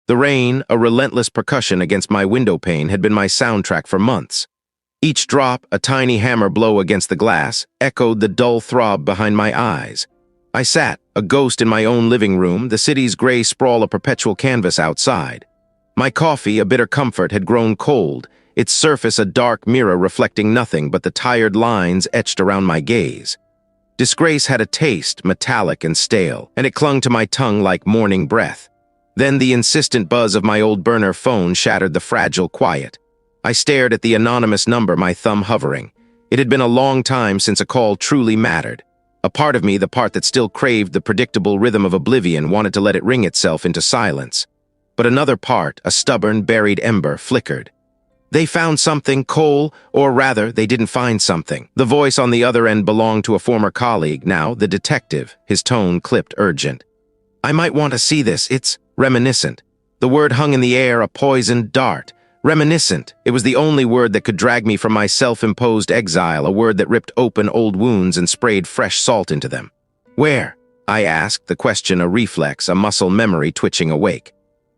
The rain, a relentless percussion against my window pane, had been my soundtrack for months. Each drop, a tiny hammer blow against the glass, echoed the dull throb behind my eyes. I sat, a ghost in my own living room, the city's gray sprawl a perpetual canvas outside. My coffee, a bitter comfort, had grown cold, its surface a dark mirror reflecting nothing but the tired lines etched around my gaze. Disgrace had a taste, metallic and stale, and it clung to my tongue like morning breath. Then the insistent buzz of my old burner phone shattered the fragile quiet. I stared at the anonymous number, my thumb hovering. It had been a long time since a call truly mattered. A part of me, the part that still craved the predictable rhythm of oblivion, wanted to let it ring itself into silence. But another part, a stubborn, buried ember, flickered. They found something, Cole, or rather, they didn't find something. The voice on the other end belonged to a former colleague, now the detective, his tone clipped urgent. I might want to see this, it's reminiscent. The word hung in the air, a poisoned dart. Reminiscent. It was the only word that could drag me from my self-imposed exile, a word that ripped open old wounds and sprayed fresh salt into them. Where? I asked, the question a reflex, a muscle memory twitching awake.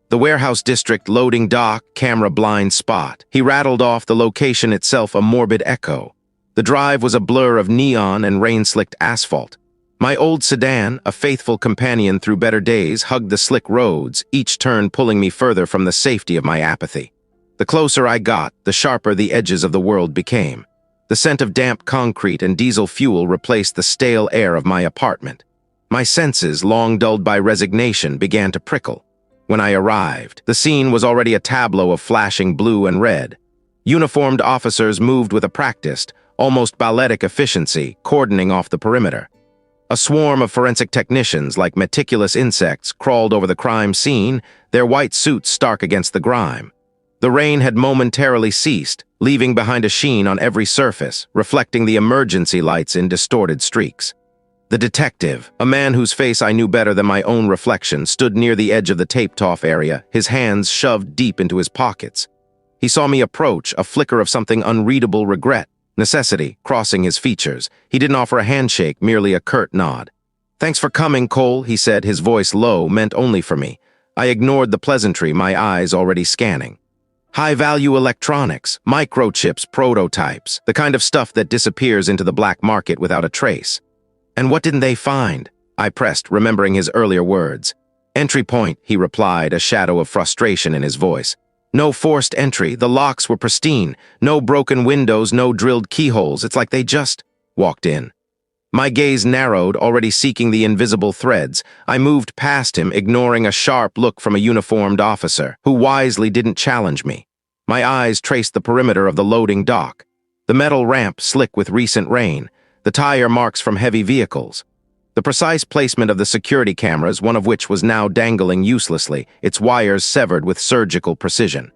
The warehouse district, loading dock, camera blind spot. He rattled off, the location itself a morbid echo. The drive was a blur of neon and rain-slicked asphalt. My old sedan, a faithful companion through better days, hugged the slick roads, each turn pulling me further from the safety of my apathy. The closer I got, the sharper the edges of the world became. The scent of damp concrete and diesel fuel replaced the stale air of my apartment. My senses, long dulled by resignation, began to prickle. When I arrived, the scene was already a tableau of flashing blue and red. Uniformed officers moved with a practiced, almost balletic efficiency, cordoning off the perimeter. A swarm of forensic technicians, like meticulous insects, crawled over the crime scene, their white suits stark against the grime. The rain had momentarily ceased, leaving behind a sheen on every surface, reflecting the emergency lights in distorted streaks. The detective, a man whose face I knew better than my own reflection, stood near the edge of the taped-off area, his hands shoved deep into his pockets. He saw me approach, a flicker of something unreadable regret, necessity, crossing his features. He didn't offer a handshake, merely a curt nod. "Thanks for coming, Cole," he said, his voice low, meant only for me. I ignored the pleasantry, my eyes already scanning. High-value electronics, microchips, prototypes, the kind of stuff that disappears into the black market without a trace. And what didn't they find? I pressed, remembering his earlier words. "Entry point," he replied, a shadow of frustration in his voice. "No forced entry, the locks were pristine, no broken windows, no drilled keyholes, it's like they just walked in." My gaze narrowed, already seeking the invisible threads. I moved past him, ignoring a sharp look from a uniformed officer, who wisely didn't challenge me. My eyes traced the perimeter of the loading dock. The metal ramp slick with recent rain, the tire marks from heavy vehicles. The precise placement of the security cameras, one of which was now dangling uselessly, its wires severed with surgical precision.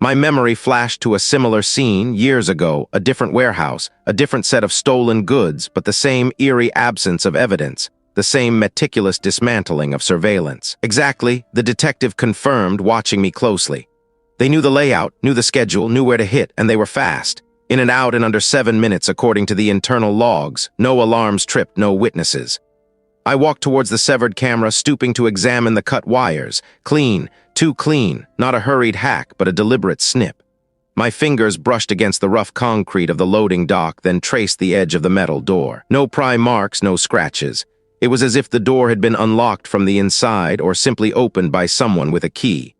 My memory flashed to a similar scene years ago, a different warehouse, a different set of stolen goods, but the same eerie absence of evidence, the same meticulous dismantling of surveillance. Exactly, the detective confirmed, watching me closely. They knew the layout, knew the schedule, knew where to hit, and they were fast. In and out in under 7 minutes, according to the internal logs. No alarms tripped, no witnesses. I walked towards the severed camera, stooping to examine the cut wires. Clean, too clean, not a hurried hack, but a deliberate snip. My fingers brushed against the rough concrete of the loading dock, then traced the edge of the metal door. No pry marks, no scratches. It was as if the door had been unlocked from the inside or simply opened by someone with a key.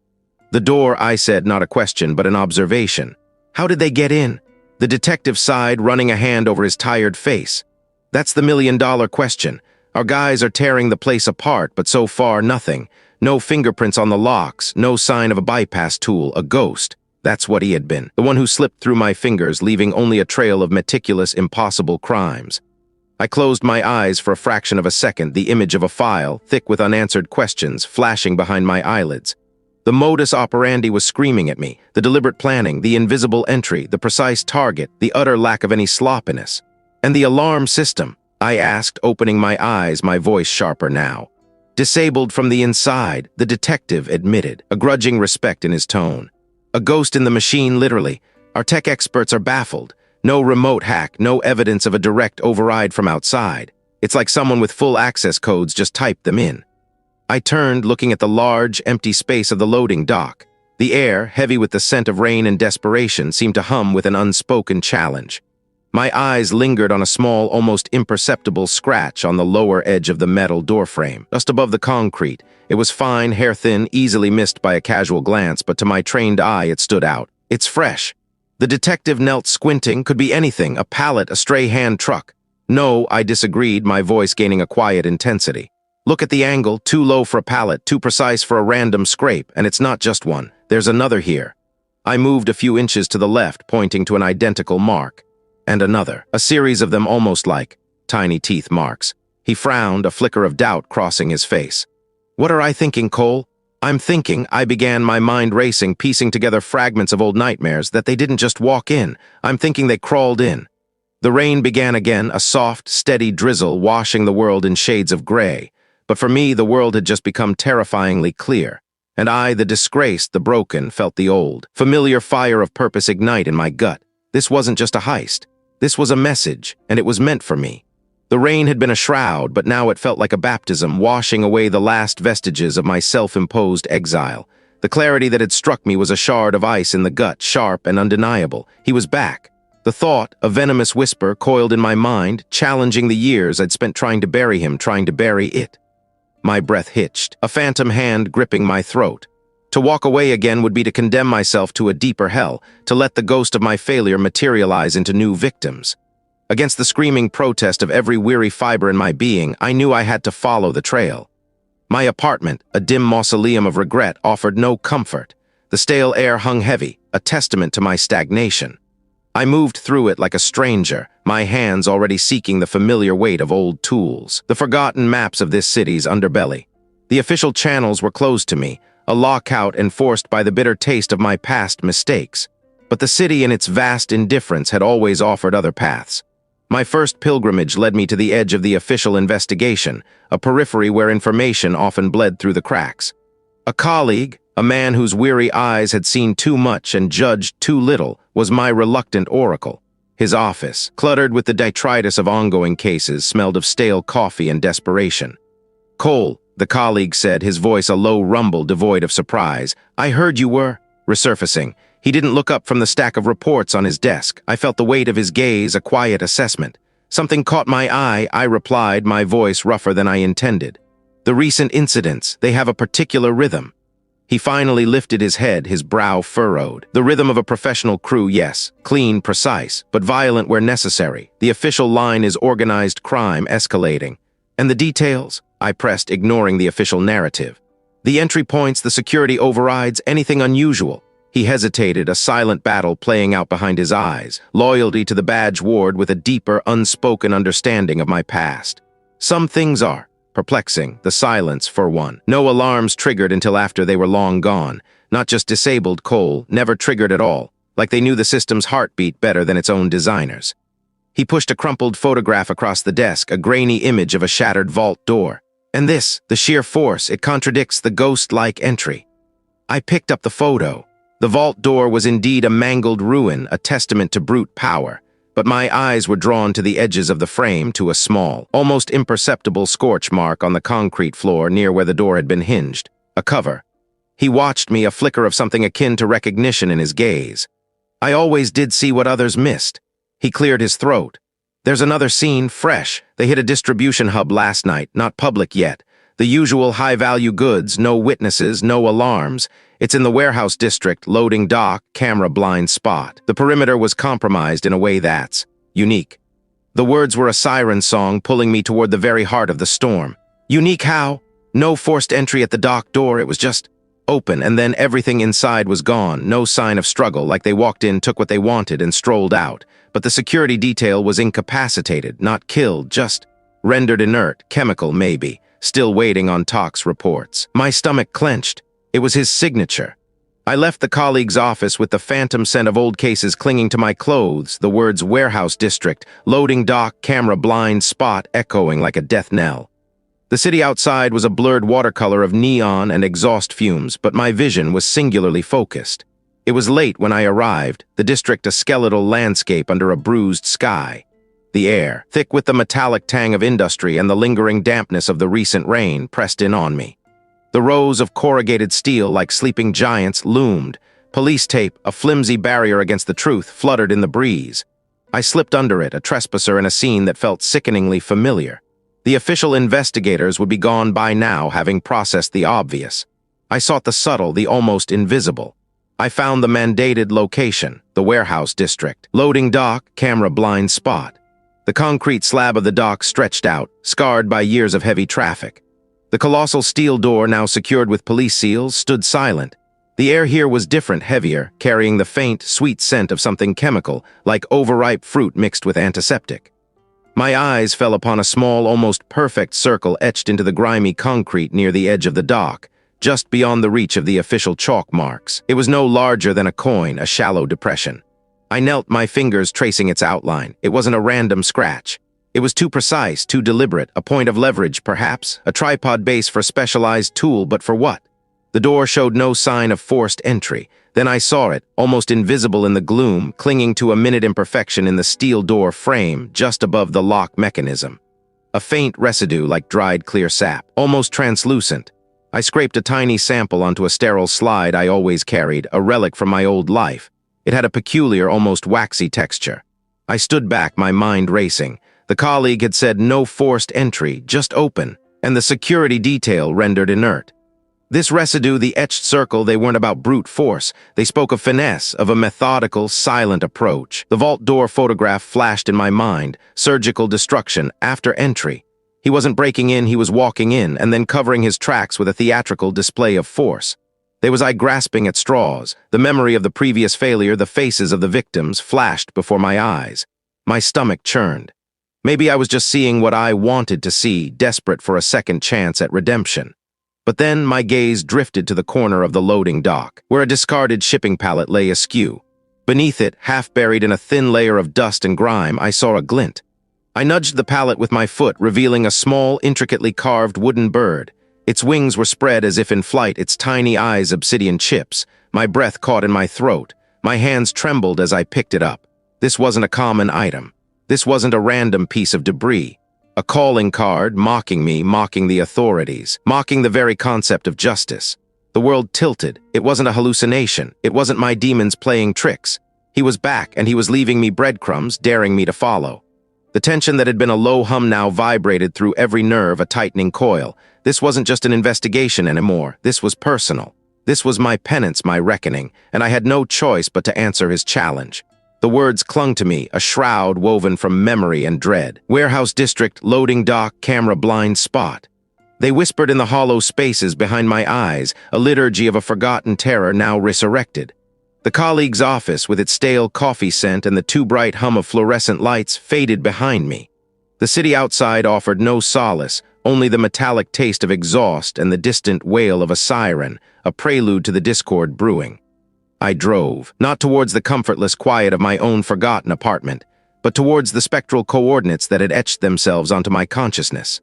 "The door," I said, not a question, but an observation. "How did they get in?" The detective sighed, running a hand over his tired face. "That's the million-dollar question. Our guys are tearing the place apart, but so far nothing. No fingerprints on the locks, no sign of a bypass tool, a ghost. That's what he had been, the one who slipped through my fingers, leaving only a trail of meticulous, impossible crimes." I closed my eyes for a fraction of a second, the image of a file, thick with unanswered questions, flashing behind my eyelids. The modus operandi was screaming at me, the deliberate planning, the invisible entry, the precise target, the utter lack of any sloppiness. "And the alarm system?" I asked, opening my eyes, my voice sharper now. "Disabled from the inside," the detective admitted, a grudging respect in his tone. "A ghost in the machine, literally. Our tech experts are baffled. No remote hack, no evidence of a direct override from outside. It's like someone with full access codes just typed them in." I turned, looking at the large, empty space of the loading dock. The air, heavy with the scent of rain and desperation, seemed to hum with an unspoken challenge. My eyes lingered on a small, almost imperceptible scratch on the lower edge of the metal doorframe, just above the concrete. It was fine, hair-thin, easily missed by a casual glance, but to my trained eye it stood out. It's fresh. The detective knelt squinting. Could be anything, a pallet, a stray hand truck. No, I disagreed, my voice gaining a quiet intensity. Look at the angle, too low for a pallet, too precise for a random scrape, and it's not just one. There's another here. I moved a few inches to the left, pointing to an identical mark. And another, a series of them almost like tiny teeth marks. He frowned, a flicker of doubt crossing his face. What are I thinking, Cole? I'm thinking, I began, my mind racing, piecing together fragments of old nightmares, that they didn't just walk in. I'm thinking they crawled in. The rain began again, a soft, steady drizzle washing the world in shades of gray. But for me, the world had just become terrifyingly clear. And I, the disgraced, the broken, felt the old, familiar fire of purpose ignite in my gut. This wasn't just a heist. This was a message, and it was meant for me. The rain had been a shroud, but now it felt like a baptism, washing away the last vestiges of my self-imposed exile. The clarity that had struck me was a shard of ice in the gut, sharp and undeniable. He was back. The thought, a venomous whisper, coiled in my mind, challenging the years I'd spent trying to bury him, trying to bury it. My breath hitched, a phantom hand gripping my throat. To walk away again would be to condemn myself to a deeper hell, to let the ghost of my failure materialize into new victims. Against the screaming protest of every weary fiber in my being, I knew I had to follow the trail. My apartment, a dim mausoleum of regret, offered no comfort. The stale air hung heavy, a testament to my stagnation. I moved through it like a stranger, my hands already seeking the familiar weight of old tools, the forgotten maps of this city's underbelly. The official channels were closed to me, a lockout enforced by the bitter taste of my past mistakes. But the city in its vast indifference had always offered other paths. My first pilgrimage led me to the edge of the official investigation, a periphery where information often bled through the cracks. A colleague, a man whose weary eyes had seen too much and judged too little, was my reluctant oracle. His office, cluttered with the detritus of ongoing cases, smelled of stale coffee and desperation. "Cole," the colleague said, his voice a low rumble devoid of surprise. "I heard you were..." Resurfacing. He didn't look up from the stack of reports on his desk. I felt the weight of his gaze, a quiet assessment. "Something caught my eye," I replied, my voice rougher than I intended. "The recent incidents, they have a particular rhythm." He finally lifted his head, his brow furrowed. "The rhythm of a professional crew, yes. Clean, precise, but violent where necessary. The official line is organized crime escalating." "And the details?" I pressed, ignoring the official narrative. "The entry points, the security overrides, anything unusual." He hesitated, a silent battle playing out behind his eyes, loyalty to the badge ward with a deeper, unspoken understanding of my past. "Some things are perplexing, the silence, for one. No alarms triggered until after they were long gone. Not just disabled, Cole, never triggered at all, like they knew the system's heartbeat better than its own designers." He pushed a crumpled photograph across the desk, a grainy image of a shattered vault door. "And this, the sheer force, it contradicts the ghost-like entry." I picked up the photo. The vault door was indeed a mangled ruin, a testament to brute power. But my eyes were drawn to the edges of the frame, to a small, almost imperceptible scorch mark on the concrete floor near where the door had been hinged. A cover. He watched me, a flicker of something akin to recognition in his gaze. "I always did see what others missed." He cleared his throat. "There's another scene, fresh. They hit a distribution hub last night, not public yet. The usual high-value goods, no witnesses, no alarms. It's in the warehouse district, loading dock, camera blind spot. The perimeter was compromised in a way that's unique." The words were a siren song pulling me toward the very heart of the storm. Unique how? No forced entry at the dock door, it was just open, and then everything inside was gone, no sign of struggle, like they walked in, took what they wanted, and strolled out. But the security detail was incapacitated, not killed, just rendered inert, chemical maybe, still waiting on tox reports. My stomach clenched. It was his signature. I left the colleague's office with the phantom scent of old cases clinging to my clothes, the words warehouse district, loading dock, camera blind spot echoing like a death knell. The city outside was a blurred watercolor of neon and exhaust fumes, but my vision was singularly focused. It was late when I arrived, the district a skeletal landscape under a bruised sky. The air, thick with the metallic tang of industry and the lingering dampness of the recent rain, pressed in on me. The rows of corrugated steel like sleeping giants loomed. Police tape, a flimsy barrier against the truth, fluttered in the breeze. I slipped under it, a trespasser in a scene that felt sickeningly familiar. The official investigators would be gone by now, having processed the obvious. I sought the subtle, the almost invisible. I found the mandated location, the warehouse district. Loading dock, camera blind spot. The concrete slab of the dock stretched out, scarred by years of heavy traffic. The colossal steel door, now secured with police seals, stood silent. The air here was different, heavier, carrying the faint, sweet scent of something chemical, like overripe fruit mixed with antiseptic. My eyes fell upon a small, almost perfect circle etched into the grimy concrete near the edge of the dock, just beyond the reach of the official chalk marks. It was no larger than a coin, a shallow depression. I knelt, my fingers tracing its outline. It wasn't a random scratch. It was too precise, too deliberate, a point of leverage, perhaps, a tripod base for a specialized tool, but for what? The door showed no sign of forced entry. Then I saw it, almost invisible in the gloom, clinging to a minute imperfection in the steel door frame, just above the lock mechanism. A faint residue like dried clear sap, almost translucent. I scraped a tiny sample onto a sterile slide I always carried, a relic from my old life. It had a peculiar, almost waxy texture. I stood back, my mind racing. The colleague had said no forced entry, just open, and the security detail rendered inert. This residue, the etched circle, they weren't about brute force. They spoke of finesse, of a methodical, silent approach. The vault door photograph flashed in my mind, surgical destruction, after entry. He wasn't breaking in, he was walking in, and then covering his tracks with a theatrical display of force. There was I grasping at straws. The memory of the previous failure, the faces of the victims, flashed before my eyes. My stomach churned. Maybe I was just seeing what I wanted to see, desperate for a second chance at redemption. But then my gaze drifted to the corner of the loading dock, where a discarded shipping pallet lay askew. Beneath it, half buried in a thin layer of dust and grime, I saw a glint. I nudged the pallet with my foot, revealing a small, intricately carved wooden bird. Its wings were spread as if in flight, its tiny eyes obsidian chips. My breath caught in my throat. My hands trembled as I picked it up. This wasn't a common item. This wasn't a random piece of debris. A calling card, mocking me, mocking the authorities, mocking the very concept of justice. The world tilted. It wasn't a hallucination. It wasn't my demons playing tricks. He was back, and he was leaving me breadcrumbs, daring me to follow. The tension that had been a low hum now vibrated through every nerve, a tightening coil. This wasn't just an investigation anymore. This was personal. This was my penance, my reckoning, and I had no choice but to answer his challenge. The words clung to me, a shroud woven from memory and dread. Warehouse district, loading dock, camera blind spot. They whispered in the hollow spaces behind my eyes, a liturgy of a forgotten terror now resurrected. The colleague's office, with its stale coffee scent and the too bright hum of fluorescent lights, faded behind me. The city outside offered no solace, only the metallic taste of exhaust and the distant wail of a siren, a prelude to the discord brewing. I drove, not towards the comfortless quiet of my own forgotten apartment, but towards the spectral coordinates that had etched themselves onto my consciousness.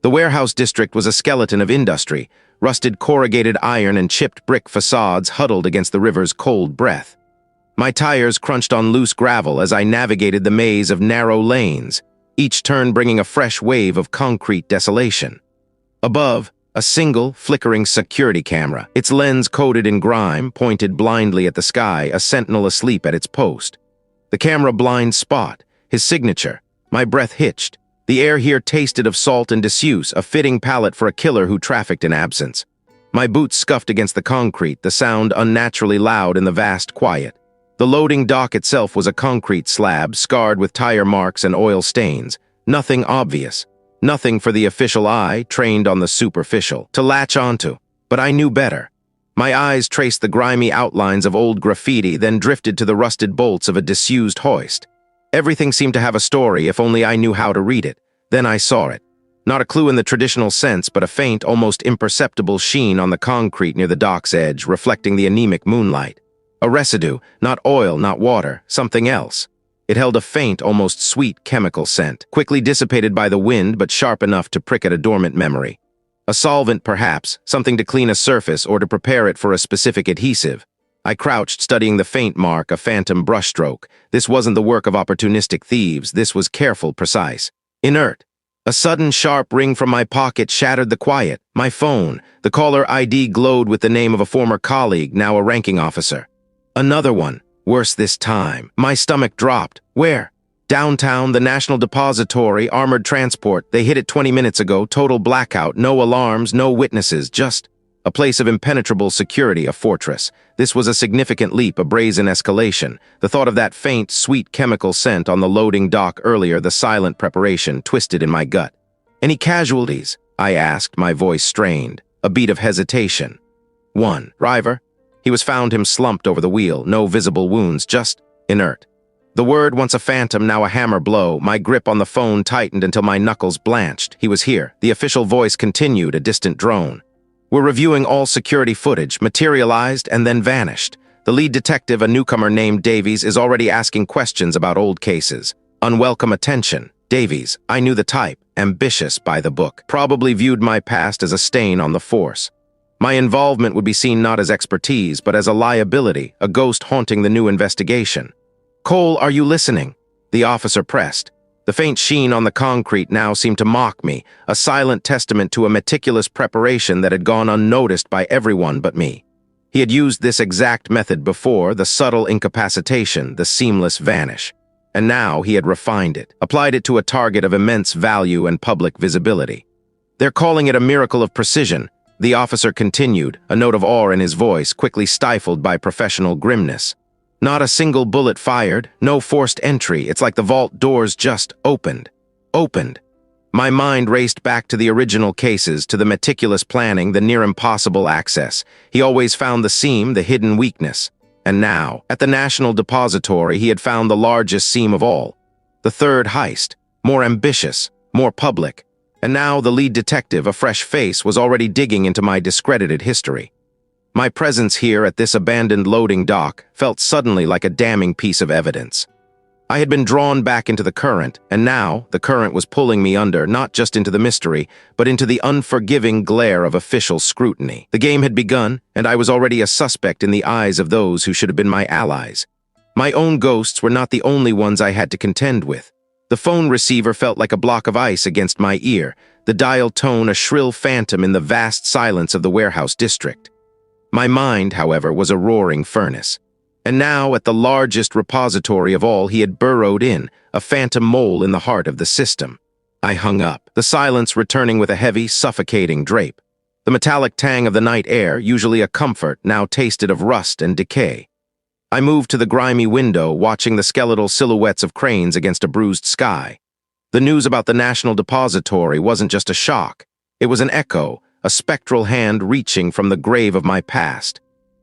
The warehouse district was a skeleton of industry, rusted corrugated iron and chipped brick facades huddled against the river's cold breath. My tires crunched on loose gravel as I navigated the maze of narrow lanes, each turn bringing a fresh wave of concrete desolation. Above, a single, flickering security camera, its lens coated in grime, pointed blindly at the sky, a sentinel asleep at its post. The camera blind spot, his signature. My breath hitched. The air here tasted of salt and disuse, a fitting palette for a killer who trafficked in absence. My boots scuffed against the concrete, the sound unnaturally loud in the vast quiet. The loading dock itself was a concrete slab, scarred with tire marks and oil stains. Nothing obvious. Nothing for the official eye, trained on the superficial, to latch onto. But I knew better. My eyes traced the grimy outlines of old graffiti, then drifted to the rusted bolts of a disused hoist. Everything seemed to have a story, if only I knew how to read it. Then I saw it. Not a clue in the traditional sense, but a faint, almost imperceptible sheen on the concrete near the dock's edge, reflecting the anemic moonlight. A residue, not oil, not water, something else. It held a faint, almost sweet chemical scent, quickly dissipated by the wind but sharp enough to prick at a dormant memory. A solvent, perhaps, something to clean a surface or to prepare it for a specific adhesive. I crouched, studying the faint mark, a phantom brushstroke. This wasn't the work of opportunistic thieves, this was careful, precise. Inert. A sudden sharp ring from my pocket shattered the quiet. My phone. The caller ID glowed with the name of a former colleague, now a ranking officer. Another one. Worse this time. My stomach dropped. Where? Downtown, the National Depository, armored transport. They hit it 20 minutes ago, total blackout, no alarms, no witnesses, just a place of impenetrable security, a fortress. This was a significant leap, a brazen escalation. The thought of that faint, sweet chemical scent on the loading dock earlier, the silent preparation, twisted in my gut. Any casualties? I asked, my voice strained, a beat of hesitation. One. Driver. He was found him slumped over the wheel, no visible wounds, just inert. The word, once a phantom, now a hammer blow. My grip on the phone tightened until my knuckles blanched. He was here. The official voice continued, a distant drone. We're reviewing all security footage, materialized and then vanished. The lead detective, a newcomer named Davies, is already asking questions about old cases. Unwelcome attention. Davies, I knew the type, ambitious by the book, probably viewed my past as a stain on the force. My involvement would be seen not as expertise, but as a liability, a ghost haunting the new investigation. Cole, are you listening? The officer pressed. The faint sheen on the concrete now seemed to mock me, a silent testament to a meticulous preparation that had gone unnoticed by everyone but me. He had used this exact method before, the subtle incapacitation, the seamless vanish. And now he had refined it, applied it to a target of immense value and public visibility. They're calling it a miracle of precision, the officer continued, a note of awe in his voice, quickly stifled by professional grimness. Not a single bullet fired, no forced entry. It's like the vault doors just opened. Opened. My mind raced back to the original cases, to the meticulous planning, the near-impossible access. He always found the seam, the hidden weakness. And now, at the National Depository, he had found the largest seam of all. The third heist. More ambitious, more public. And now the lead detective, a fresh face, was already digging into my discredited history. My presence here at this abandoned loading dock felt suddenly like a damning piece of evidence. I had been drawn back into the current, and now the current was pulling me under, not just into the mystery, but into the unforgiving glare of official scrutiny. The game had begun, and I was already a suspect in the eyes of those who should have been my allies. My own ghosts were not the only ones I had to contend with. The phone receiver felt like a block of ice against my ear, the dial tone a shrill phantom in the vast silence of the warehouse district. My mind, however, was a roaring furnace. And now, at the largest repository of all, he had burrowed in, a phantom mole in the heart of the system. I hung up, the silence returning with a heavy, suffocating drape. The metallic tang of the night air, usually a comfort, now tasted of rust and decay. I moved to the grimy window, watching the skeletal silhouettes of cranes against a bruised sky. The news about the National Depository wasn't just a shock. It was an echo, a spectral hand reaching from the grave of my past.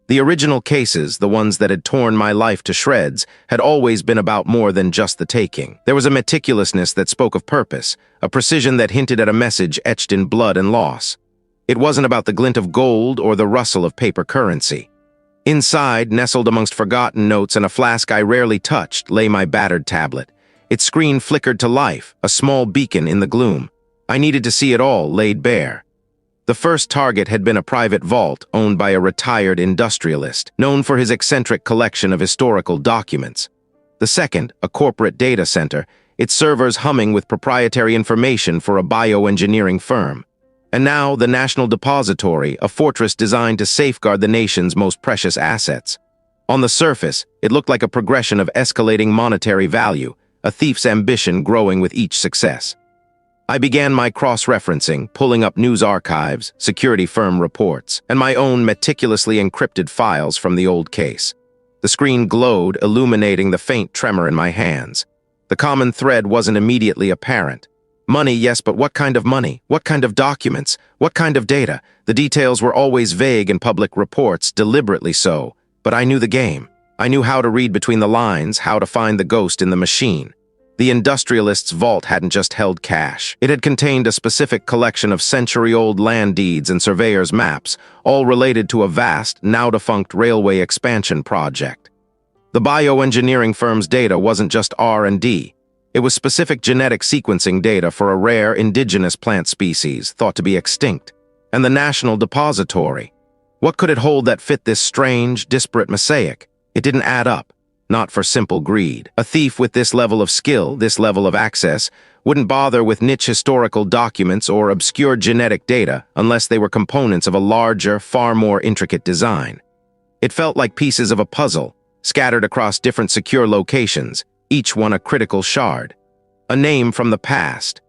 The original cases, the ones that had torn my life to shreds, had always been about more than just the taking. There was a meticulousness that spoke of purpose, a precision that hinted at a message etched in blood and loss. It wasn't about the glint of gold or the rustle of paper currency. Inside, nestled amongst forgotten notes and a flask I rarely touched, lay my battered tablet. Its screen flickered to life, a small beacon in the gloom. I needed to see it all laid bare. The first target had been a private vault owned by a retired industrialist, known for his eccentric collection of historical documents. The second, a corporate data center, its servers humming with proprietary information for a bioengineering firm. And now the National Depository, a fortress designed to safeguard the nation's most precious assets. On the surface, it looked like a progression of escalating monetary value, a thief's ambition growing with each success. I began my cross-referencing, pulling up news archives, security firm reports, and my own meticulously encrypted files from the old case. The screen glowed, illuminating the faint tremor in my hands. The common thread wasn't immediately apparent. Money, yes, but what kind of money? What kind of documents? What kind of data? The details were always vague in public reports, deliberately so. But I knew the game. I knew how to read between the lines, how to find the ghost in the machine. The industrialist's vault hadn't just held cash. It had contained a specific collection of century-old land deeds and surveyor's maps, all related to a vast, now-defunct railway expansion project. The bioengineering firm's data wasn't just R&D. It was specific genetic sequencing data for a rare indigenous plant species thought to be extinct. And the National Depository. What could it hold that fit this strange, disparate mosaic? It didn't add up. not for simple greed. A thief with this level of skill, this level of access, wouldn't bother with niche historical documents or obscure genetic data unless they were components of a larger, far more intricate design. It felt like pieces of a puzzle, scattered across different secure locations, each one a critical shard. A name from the past.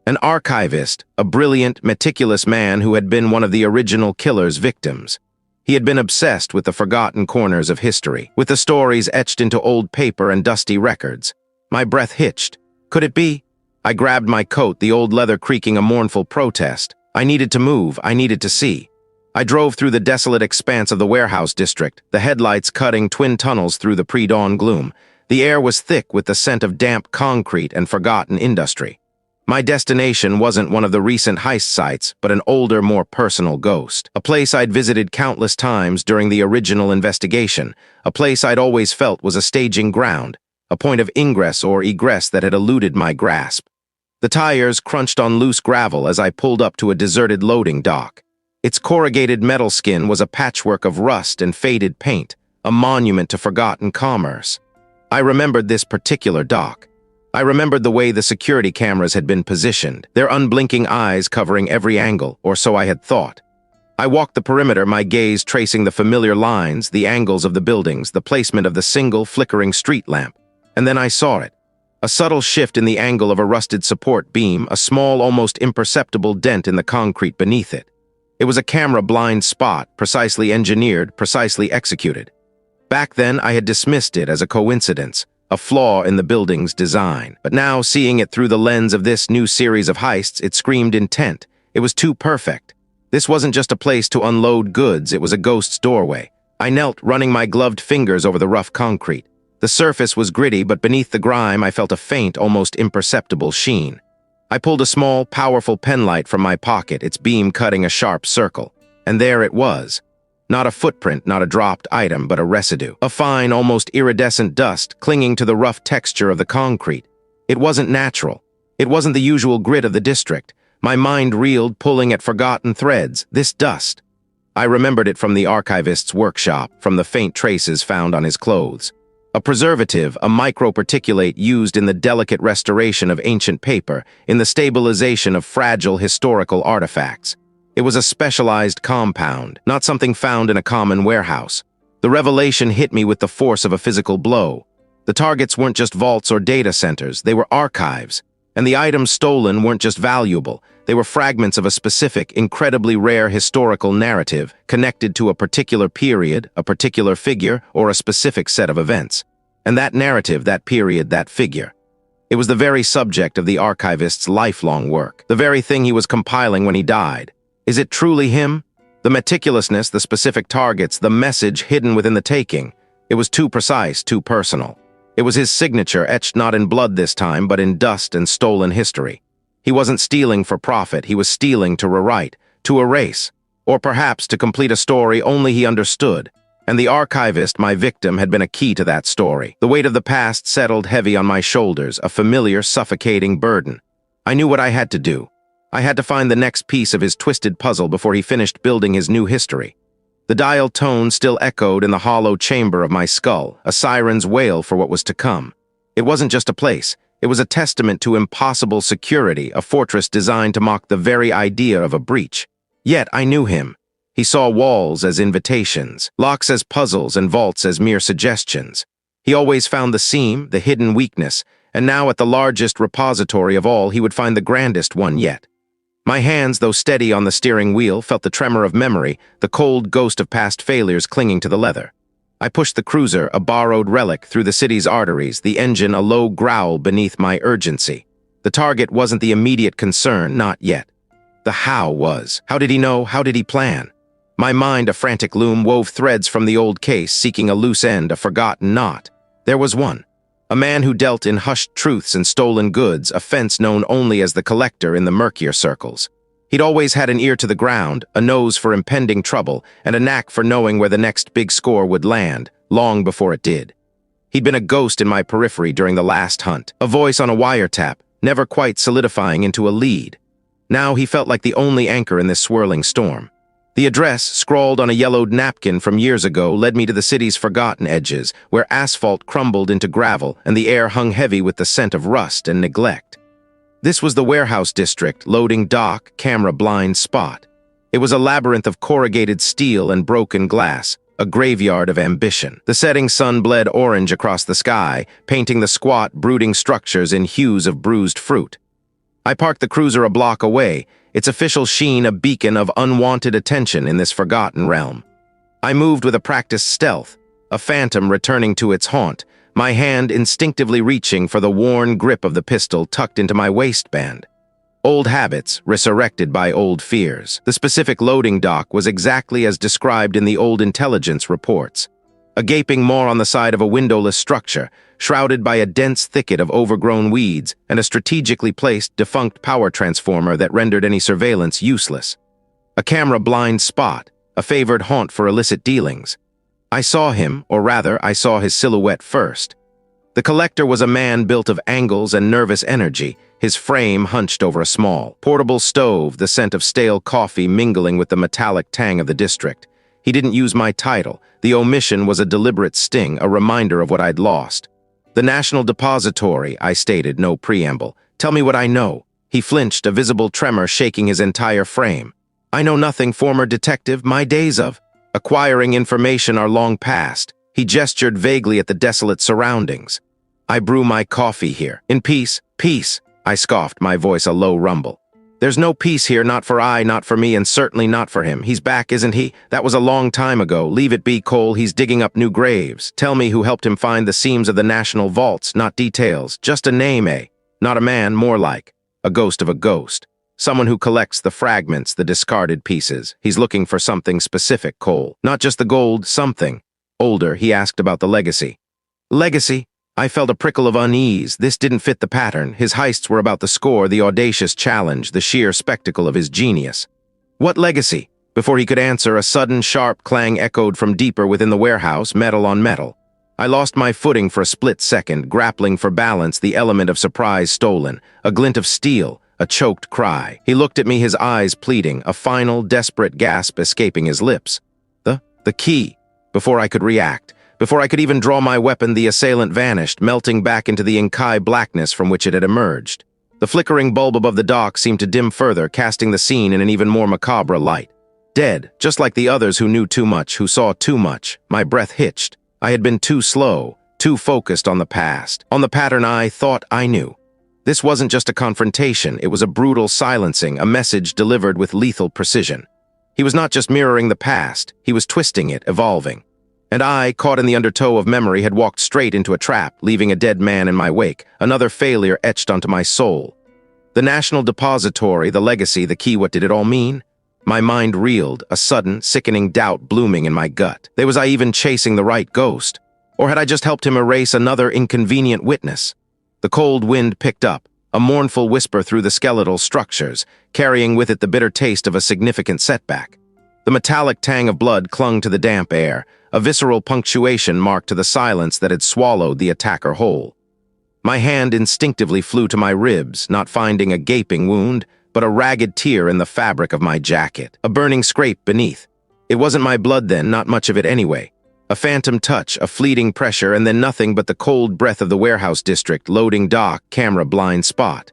An archivist, a brilliant, meticulous man who had been one of the original killer's victims. He had been obsessed with the forgotten corners of history, with the stories etched into old paper and dusty records. My breath hitched. Could it be? I grabbed my coat, the old leather creaking a mournful protest. I needed to move, I needed to see. I drove through the desolate expanse of the warehouse district, the headlights cutting twin tunnels through the pre-dawn gloom. The air was thick with the scent of damp concrete and forgotten industry. My destination wasn't one of the recent heist sites, but an older, more personal ghost. A place I'd visited countless times during the original investigation. A place I'd always felt was a staging ground, a point of ingress or egress that had eluded my grasp. The tires crunched on loose gravel as I pulled up to a deserted loading dock. Its corrugated metal skin was a patchwork of rust and faded paint, a monument to forgotten commerce. I remembered this particular dock. I remembered the way the security cameras had been positioned, their unblinking eyes covering every angle, or so I had thought. I walked the perimeter, my gaze tracing the familiar lines, the angles of the buildings, the placement of the single flickering street lamp. And then I saw it. A subtle shift in the angle of a rusted support beam, a small, almost imperceptible dent in the concrete beneath it. It was a camera-blind spot, precisely engineered, precisely executed. Back then, I had dismissed it as a coincidence, a flaw in the building's design. But now, seeing it through the lens of this new series of heists, it screamed intent. It was too perfect. This wasn't just a place to unload goods, it was a ghost's doorway. I knelt, running my gloved fingers over the rough concrete. The surface was gritty, but beneath the grime I felt a faint, almost imperceptible sheen. I pulled a small, powerful penlight from my pocket, its beam cutting a sharp circle. And there it was. Not a footprint, not a dropped item, but a residue. A fine, almost iridescent dust clinging to the rough texture of the concrete. It wasn't natural. It wasn't the usual grit of the district. My mind reeled, pulling at forgotten threads. This dust. I remembered it from the archivist's workshop, from the faint traces found on his clothes. A preservative, a microparticulate used in the delicate restoration of ancient paper, in the stabilization of fragile historical artifacts. It was a specialized compound, not something found in a common warehouse. The revelation hit me with the force of a physical blow. The targets weren't just vaults or data centers, they were archives. And the items stolen weren't just valuable, they were fragments of a specific, incredibly rare historical narrative connected to a particular period, a particular figure, or a specific set of events. And that narrative, that period, that figure. It was the very subject of the archivist's lifelong work, the very thing he was compiling when he died. Is it truly him? The meticulousness, the specific targets, the message hidden within the taking. It was too precise, too personal. It was his signature, etched not in blood this time, but in dust and stolen history. He wasn't stealing for profit, he was stealing to rewrite, to erase, or perhaps to complete a story only he understood. And the archivist, my victim, had been a key to that story. The weight of the past settled heavy on my shoulders, a familiar, suffocating burden. I knew what I had to do. I had to find the next piece of his twisted puzzle before he finished building his new history. The dial tone still echoed in the hollow chamber of my skull, a siren's wail for what was to come. It wasn't just a place. It was a testament to impossible security, a fortress designed to mock the very idea of a breach. Yet I knew him. He saw walls as invitations, locks as puzzles, and vaults as mere suggestions. He always found the seam, the hidden weakness, and now at the largest repository of all he would find the grandest one yet. My hands, though steady on the steering wheel, felt the tremor of memory, the cold ghost of past failures clinging to the leather. I pushed the cruiser, a borrowed relic, through the city's arteries, the engine a low growl beneath my urgency. The target wasn't the immediate concern, not yet. The how was. How did he know? How did he plan? My mind, a frantic loom, wove threads from the old case, seeking a loose end, a forgotten knot. There was one. A man who dealt in hushed truths and stolen goods, a fence known only as the collector in the murkier circles. He'd always had an ear to the ground, a nose for impending trouble, and a knack for knowing where the next big score would land, long before it did. He'd been a ghost in my periphery during the last hunt, a voice on a wiretap, never quite solidifying into a lead. Now he felt like the only anchor in this swirling storm. The address, scrawled on a yellowed napkin from years ago, led me to the city's forgotten edges, where asphalt crumbled into gravel and the air hung heavy with the scent of rust and neglect. This was the warehouse district, loading dock, camera blind spot. It was a labyrinth of corrugated steel and broken glass, a graveyard of ambition. The setting sun bled orange across the sky, painting the squat, brooding structures in hues of bruised fruit. I parked the cruiser a block away, its official sheen a beacon of unwanted attention in this forgotten realm. I moved with a practiced stealth, a phantom returning to its haunt, my hand instinctively reaching for the worn grip of the pistol tucked into my waistband. Old habits resurrected by old fears. The specific loading dock was exactly as described in the old intelligence reports. A gaping maw on the side of a windowless structure, shrouded by a dense thicket of overgrown weeds and a strategically placed defunct power transformer that rendered any surveillance useless. A camera blind spot, a favored haunt for illicit dealings. I saw him, or rather, I saw his silhouette first. The collector was a man built of angles and nervous energy, his frame hunched over a small, portable stove, the scent of stale coffee mingling with the metallic tang of the district. He didn't use my title. The omission was a deliberate sting, a reminder of what I'd lost. "The National Depository," I stated, no preamble. "Tell me what I know." He flinched, a visible tremor shaking his entire frame. "I know nothing, former detective, my days of acquiring information are long past." He gestured vaguely at the desolate surroundings. "I brew my coffee here. In peace, peace," I scoffed, my voice a low rumble. "There's no peace here, not for I, not for me, and certainly not for him. He's back, isn't he? That was a long time ago. Leave it be, Cole. He's digging up new graves. Tell me who helped him find the seams of the national vaults, not details. Just a name, eh? Not a man, more like a ghost of a ghost. Someone who collects the fragments, the discarded pieces. He's looking for something specific, Cole. Not just the gold, something." Older, he asked about the legacy. "Legacy?" I felt a prickle of unease. This didn't fit the pattern. His heists were about the score, the audacious challenge, the sheer spectacle of his genius. "What legacy?" Before he could answer, a sudden, sharp clang echoed from deeper within the warehouse, metal on metal. I lost my footing for a split second, grappling for balance, the element of surprise stolen. A glint of steel, a choked cry. He looked at me, his eyes pleading, a final, desperate gasp escaping his lips. The key. Before I could react, before I could even draw my weapon, the assailant vanished, melting back into the Inkai blackness from which it had emerged. The flickering bulb above the dock seemed to dim further, casting the scene in an even more macabre light. Dead, just like the others who knew too much, who saw too much. My breath hitched. I had been too slow, too focused on the past, on the pattern I thought I knew. This wasn't just a confrontation, it was a brutal silencing, a message delivered with lethal precision. He was not just mirroring the past, he was twisting it, evolving. And I, caught in the undertow of memory, had walked straight into a trap, leaving a dead man in my wake, another failure etched onto my soul. The National Depository, the legacy, the key, what did it all mean? My mind reeled, a sudden, sickening doubt blooming in my gut. Was I even chasing the right ghost? Or had I just helped him erase another inconvenient witness? The cold wind picked up, a mournful whisper through the skeletal structures, carrying with it the bitter taste of a significant setback. The metallic tang of blood clung to the damp air, a visceral punctuation marked to the silence that had swallowed the attacker whole. My hand instinctively flew to my ribs, not finding a gaping wound, but a ragged tear in the fabric of my jacket, a burning scrape beneath. It wasn't my blood then, not much of it anyway. A phantom touch, a fleeting pressure, and then nothing but the cold breath of the warehouse district, loading dock, camera blind spot.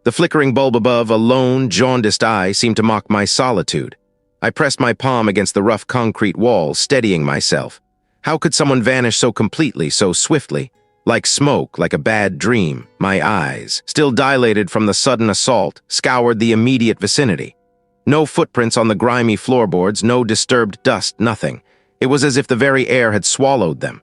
The flickering bulb above, a lone, jaundiced eye, seemed to mock my solitude. I pressed my palm against the rough concrete wall, steadying myself. How could someone vanish so completely, so swiftly? Like smoke, like a bad dream, my eyes, still dilated from the sudden assault, scoured the immediate vicinity. No footprints on the grimy floorboards, no disturbed dust, nothing. It was as if the very air had swallowed them.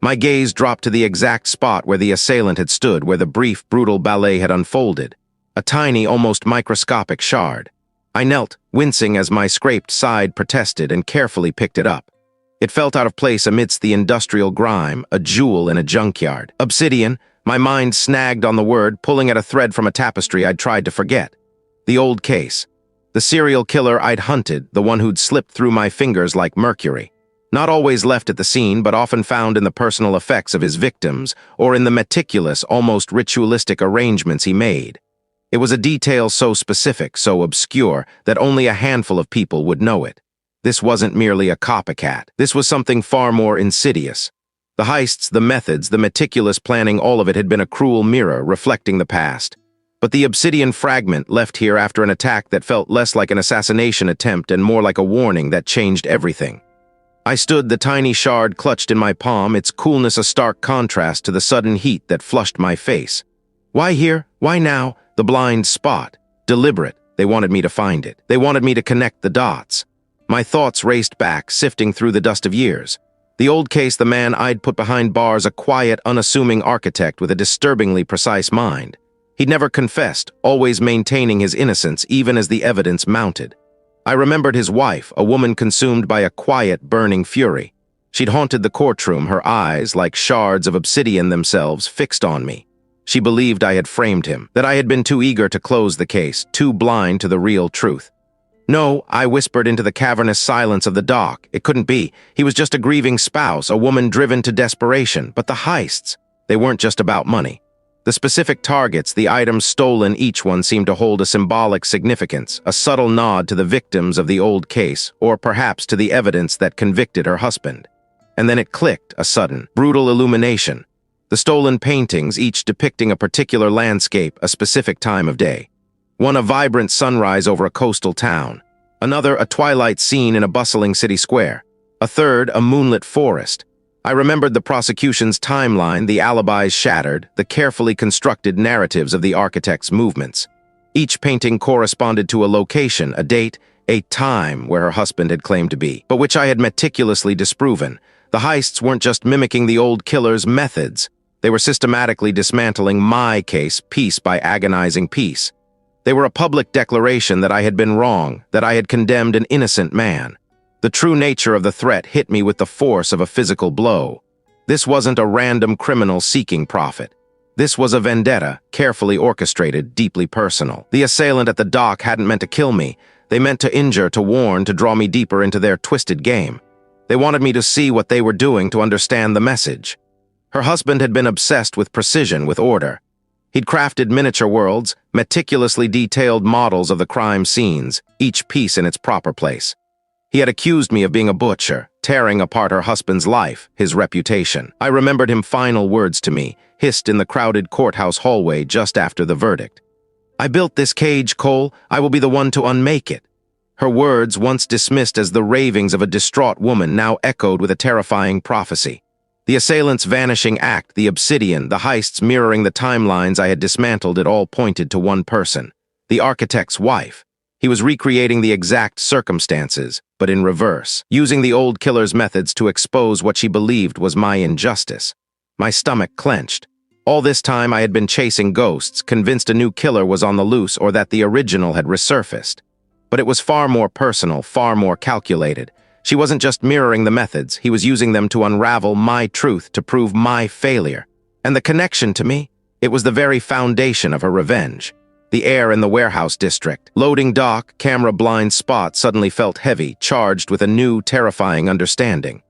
My gaze dropped to the exact spot where the assailant had stood, where the brief, brutal ballet had unfolded. A tiny, almost microscopic shard. I knelt, wincing as my scraped side protested, and carefully picked it up. It felt out of place amidst the industrial grime, a jewel in a junkyard. Obsidian, my mind snagged on the word, pulling at a thread from a tapestry I'd tried to forget. The old case. The serial killer I'd hunted, the one who'd slipped through my fingers like mercury. Not always left at the scene, but often found in the personal effects of his victims, or in the meticulous, almost ritualistic arrangements he made. It was a detail so specific, so obscure, that only a handful of people would know it. This wasn't merely a copycat. This was something far more insidious. The heists, the methods, the meticulous planning, all of it had been a cruel mirror reflecting the past. But the obsidian fragment left here after an attack that felt less like an assassination attempt and more like a warning that changed everything. I stood, the tiny shard clutched in my palm, its coolness a stark contrast to the sudden heat that flushed my face. Why here? Why now? The blind spot. Deliberate. They wanted me to find it. They wanted me to connect the dots. My thoughts raced back, sifting through the dust of years. The old case, the man I'd put behind bars, a quiet, unassuming architect with a disturbingly precise mind. He'd never confessed, always maintaining his innocence even as the evidence mounted. I remembered his wife, a woman consumed by a quiet, burning fury. She'd haunted the courtroom, her eyes, like shards of obsidian themselves, fixed on me. She believed I had framed him, that I had been too eager to close the case, too blind to the real truth. No, I whispered into the cavernous silence of the dock. It couldn't be. He was just a grieving spouse, a woman driven to desperation. But the heists, they weren't just about money. The specific targets, the items stolen, each one seemed to hold a symbolic significance, a subtle nod to the victims of the old case, or perhaps to the evidence that convicted her husband. And then it clicked, a sudden, brutal illumination. The stolen paintings, each depicting a particular landscape, a specific time of day. One a vibrant sunrise over a coastal town. Another a twilight scene in a bustling city square. A third a moonlit forest. I remembered the prosecution's timeline, the alibis shattered, the carefully constructed narratives of the architect's movements. Each painting corresponded to a location, a date, a time where her husband had claimed to be, but which I had meticulously disproven. The heists weren't just mimicking the old killer's methods. They were systematically dismantling my case piece by agonizing piece. They were a public declaration that I had been wrong, that I had condemned an innocent man. The true nature of the threat hit me with the force of a physical blow. This wasn't a random criminal seeking profit. This was a vendetta, carefully orchestrated, deeply personal. The assailant at the dock hadn't meant to kill me. They meant to injure, to warn, to draw me deeper into their twisted game. They wanted me to see what they were doing, to understand the message. Her husband had been obsessed with precision, with order. He'd crafted miniature worlds, meticulously detailed models of the crime scenes, each piece in its proper place. He had accused me of being a butcher, tearing apart her husband's life, his reputation. I remembered his final words to me, hissed in the crowded courthouse hallway just after the verdict. "I built this cage, Cole. I will be the one to unmake it." Her words, once dismissed as the ravings of a distraught woman, now echoed with a terrifying prophecy. The assailant's vanishing act, the obsidian, the heists mirroring the timelines I had dismantled, it all pointed to one person, the architect's wife. He was recreating the exact circumstances, but in reverse, using the old killer's methods to expose what she believed was my injustice. My stomach clenched. All this time I had been chasing ghosts, convinced a new killer was on the loose or that the original had resurfaced. But it was far more personal, far more calculated. She wasn't just mirroring the methods, he was using them to unravel my truth, to prove my failure. And the connection to me? It was the very foundation of her revenge. The air in the warehouse district, loading dock, camera blind spot suddenly felt heavy, charged with a new, terrifying understanding.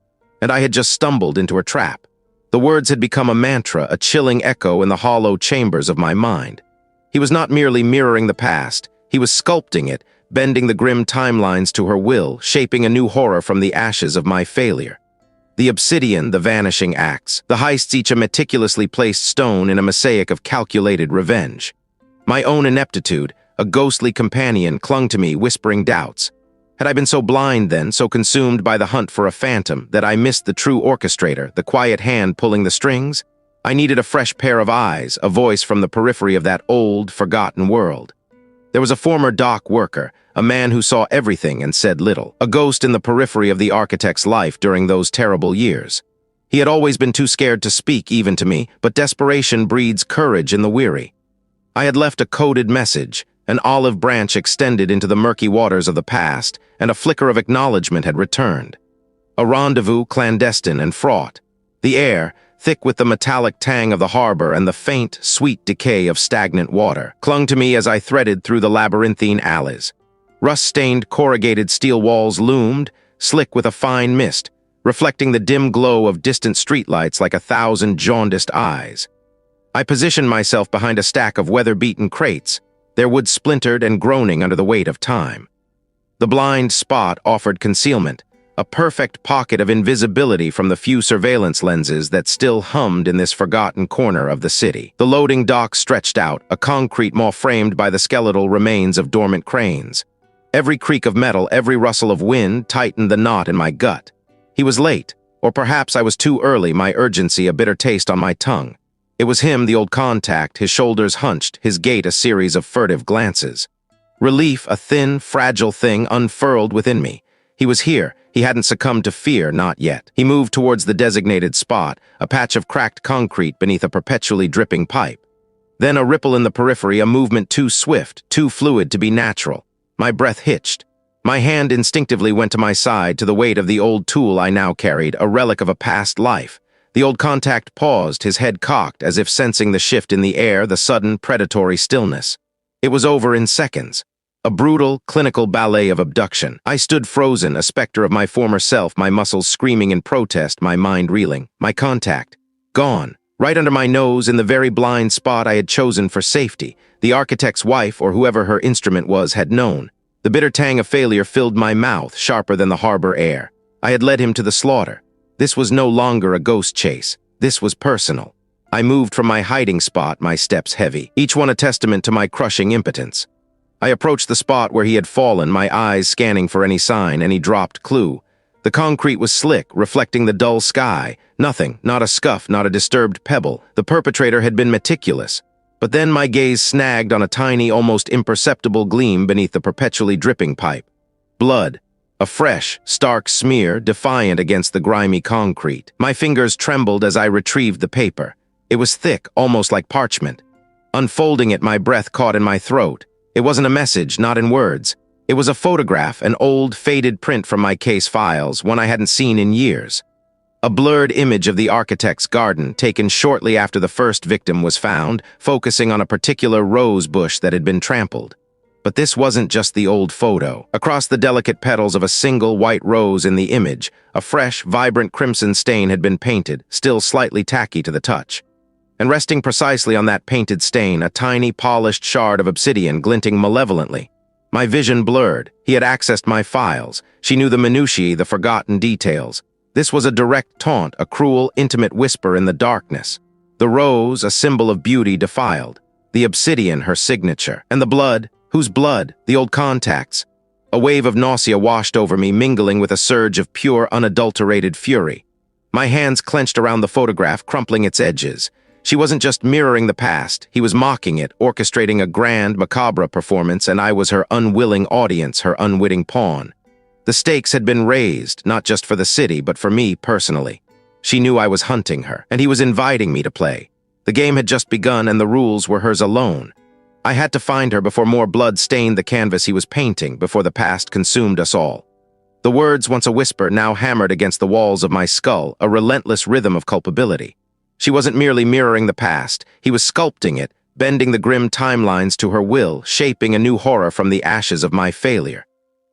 And I had just stumbled into a trap. The words had become a mantra, a chilling echo in the hollow chambers of my mind. He was not merely mirroring the past, he was sculpting it, bending the grim timelines to her will, shaping a new horror from the ashes of my failure. The obsidian, the vanishing acts, the heists, each a meticulously placed stone in a mosaic of calculated revenge. My own ineptitude, a ghostly companion, clung to me, whispering doubts. Had I been so blind then, so consumed by the hunt for a phantom, that I missed the true orchestrator, the quiet hand pulling the strings? I needed a fresh pair of eyes, a voice from the periphery of that old, forgotten world. There was a former dock worker, a man who saw everything and said little, a ghost in the periphery of the architect's life during those terrible years. He had always been too scared to speak even to me, but desperation breeds courage in the weary. I had left a coded message, an olive branch extended into the murky waters of the past, and a flicker of acknowledgement had returned. A rendezvous clandestine and fraught. The air, thick with the metallic tang of the harbor and the faint, sweet decay of stagnant water, clung to me as I threaded through the labyrinthine alleys. Rust-stained corrugated steel walls loomed, slick with a fine mist, reflecting the dim glow of distant streetlights like 1,000 jaundiced eyes. I positioned myself behind a stack of weather-beaten crates, their wood splintered and groaning under the weight of time. The blind spot offered concealment, a perfect pocket of invisibility from the few surveillance lenses that still hummed in this forgotten corner of the city. The loading dock stretched out, a concrete maw framed by the skeletal remains of dormant cranes. Every creak of metal, every rustle of wind tightened the knot in my gut. He was late, or perhaps I was too early, my urgency a bitter taste on my tongue. It was him, the old contact, his shoulders hunched, his gait a series of furtive glances. Relief, a thin, fragile thing, unfurled within me. He was here. He hadn't succumbed to fear, not yet. He moved towards the designated spot, a patch of cracked concrete beneath a perpetually dripping pipe. Then a ripple in the periphery, a movement too swift, too fluid to be natural. My breath hitched. My hand instinctively went to my side, to the weight of the old tool I now carried, a relic of a past life. The old contact paused, his head cocked, as if sensing the shift in the air, the sudden, predatory stillness. It was over in seconds. A brutal, clinical ballet of abduction. I stood frozen, a specter of my former self, my muscles screaming in protest, my mind reeling. My contact. Gone. Right under my nose, in the very blind spot I had chosen for safety. The architect's wife, or whoever her instrument was, had known. The bitter tang of failure filled my mouth, sharper than the harbor air. I had led him to the slaughter. This was no longer a ghost chase. This was personal. I moved from my hiding spot, my steps heavy, each one a testament to my crushing impotence. I approached the spot where he had fallen, my eyes scanning for any sign, any dropped clue. The concrete was slick, reflecting the dull sky. Nothing, not a scuff, not a disturbed pebble. The perpetrator had been meticulous. But then my gaze snagged on a tiny, almost imperceptible gleam beneath the perpetually dripping pipe. Blood. A fresh, stark smear, defiant against the grimy concrete. My fingers trembled as I retrieved the paper. It was thick, almost like parchment. Unfolding it, my breath caught in my throat. It wasn't a message, not in words. It was a photograph, an old, faded print from my case files, one I hadn't seen in years. A blurred image of the architect's garden, taken shortly after the first victim was found, focusing on a particular rose bush that had been trampled. But this wasn't just the old photo. Across the delicate petals of a single white rose in the image, a fresh, vibrant crimson stain had been painted, still slightly tacky to the touch. And resting precisely on that painted stain, a tiny, polished shard of obsidian glinting malevolently. My vision blurred. He had accessed my files. She knew the minutiae, the forgotten details. This was a direct taunt, a cruel, intimate whisper in the darkness. The rose, a symbol of beauty defiled. The obsidian, her signature. And the blood. Whose blood? The old contact's. A wave of nausea washed over me, mingling with a surge of pure, unadulterated fury. My hands clenched around the photograph, crumpling its edges. She wasn't just mirroring the past, he was mocking it, orchestrating a grand, macabre performance, and I was her unwilling audience, her unwitting pawn. The stakes had been raised, not just for the city, but for me personally. She knew I was hunting her, and he was inviting me to play. The game had just begun, and the rules were hers alone. I had to find her before more blood stained the canvas he was painting, before the past consumed us all. The words, once a whisper, now hammered against the walls of my skull, a relentless rhythm of culpability. She wasn't merely mirroring the past, he was sculpting it, bending the grim timelines to her will, shaping a new horror from the ashes of my failure.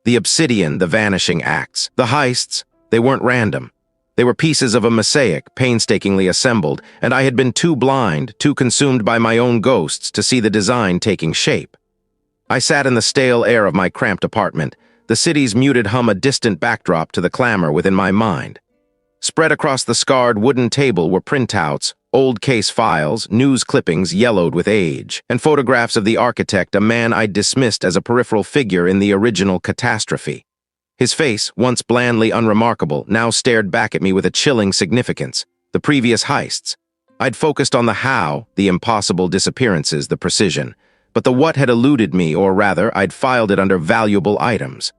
The obsidian, the vanishing acts, the heists, they weren't random. They were pieces of a mosaic, painstakingly assembled, and I had been too blind, too consumed by my own ghosts to see the design taking shape. I sat in the stale air of my cramped apartment, the city's muted hum a distant backdrop to the clamor within my mind. Spread across the scarred wooden table were printouts, old case files, news clippings yellowed with age, and photographs of the architect, a man I'd dismissed as a peripheral figure in the original catastrophe. His face, once blandly unremarkable, now stared back at me with a chilling significance. The previous heists. I'd focused on the how, the impossible disappearances, the precision, but the what had eluded me, or rather, I'd filed it under valuable items.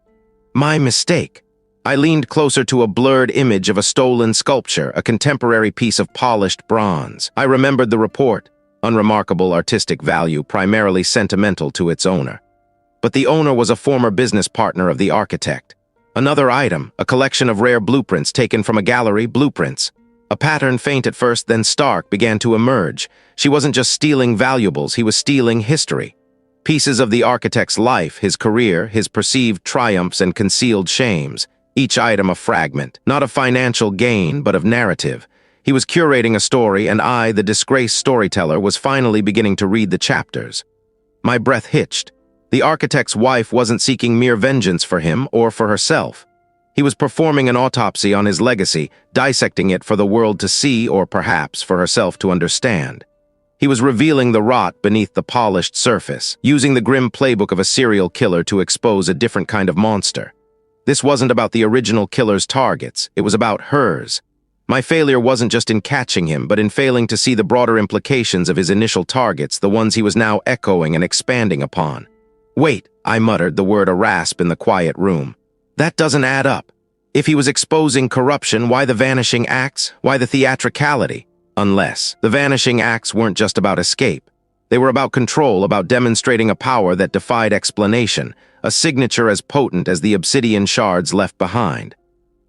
My mistake. I leaned closer to a blurred image of a stolen sculpture, a contemporary piece of polished bronze. I remembered the report, unremarkable artistic value, primarily sentimental to its owner. But the owner was a former business partner of the architect. Another item, a collection of rare blueprints taken from a gallery, blueprints. A pattern faint at first, then stark, began to emerge. She wasn't just stealing valuables, he was stealing history. Pieces of the architect's life, his career, his perceived triumphs and concealed shames. Each item a fragment, not of financial gain, but of narrative. He was curating a story, and I, the disgraced storyteller, was finally beginning to read the chapters. My breath hitched. The architect's wife wasn't seeking mere vengeance for him or for herself. He was performing an autopsy on his legacy, dissecting it for the world to see or perhaps for herself to understand. He was revealing the rot beneath the polished surface, using the grim playbook of a serial killer to expose a different kind of monster. This wasn't about the original killer's targets, it was about hers. My failure wasn't just in catching him, but in failing to see the broader implications of his initial targets, the ones he was now echoing and expanding upon. Wait, I muttered, the word a rasp in the quiet room. That doesn't add up. If he was exposing corruption, why the vanishing acts? Why the theatricality? Unless the vanishing acts weren't just about escape. They were about control, about demonstrating a power that defied explanation, a signature as potent as the obsidian shards left behind.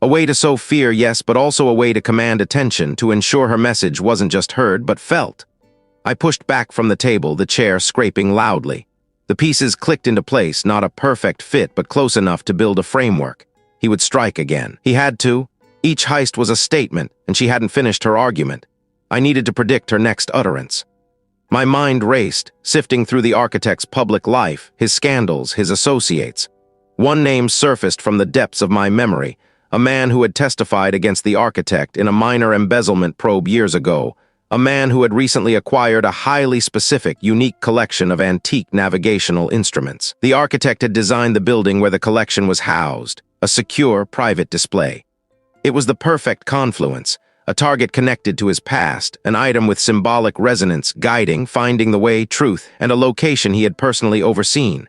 A way to sow fear, yes, but also a way to command attention, to ensure her message wasn't just heard, but felt. I pushed back from the table, the chair scraping loudly. The pieces clicked into place, not a perfect fit, but close enough to build a framework. He would strike again. He had to. Each heist was a statement, and she hadn't finished her argument. I needed to predict her next utterance. My mind raced, sifting through the architect's public life, his scandals, his associates. One name surfaced from the depths of my memory, a man who had testified against the architect in a minor embezzlement probe years ago, a man who had recently acquired a highly specific, unique collection of antique navigational instruments. The architect had designed the building where the collection was housed, a secure, private display. It was the perfect confluence. A target connected to his past, an item with symbolic resonance, guiding, finding the way, truth, and a location he had personally overseen.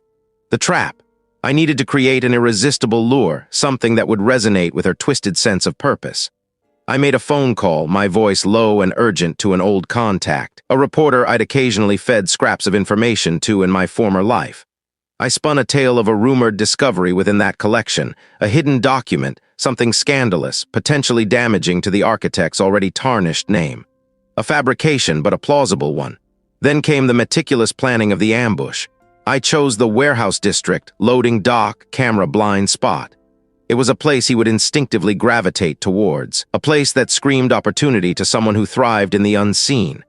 The trap. I needed to create an irresistible lure, something that would resonate with her twisted sense of purpose. I made a phone call, my voice low and urgent, to an old contact, a reporter I'd occasionally fed scraps of information to in my former life. I spun a tale of a rumored discovery within that collection, a hidden document, something scandalous, potentially damaging to the architect's already tarnished name. A fabrication, but a plausible one. Then came the meticulous planning of the ambush. I chose the warehouse district, loading dock, camera blind spot. It was a place he would instinctively gravitate towards, a place that screamed opportunity to someone who thrived in the unseen.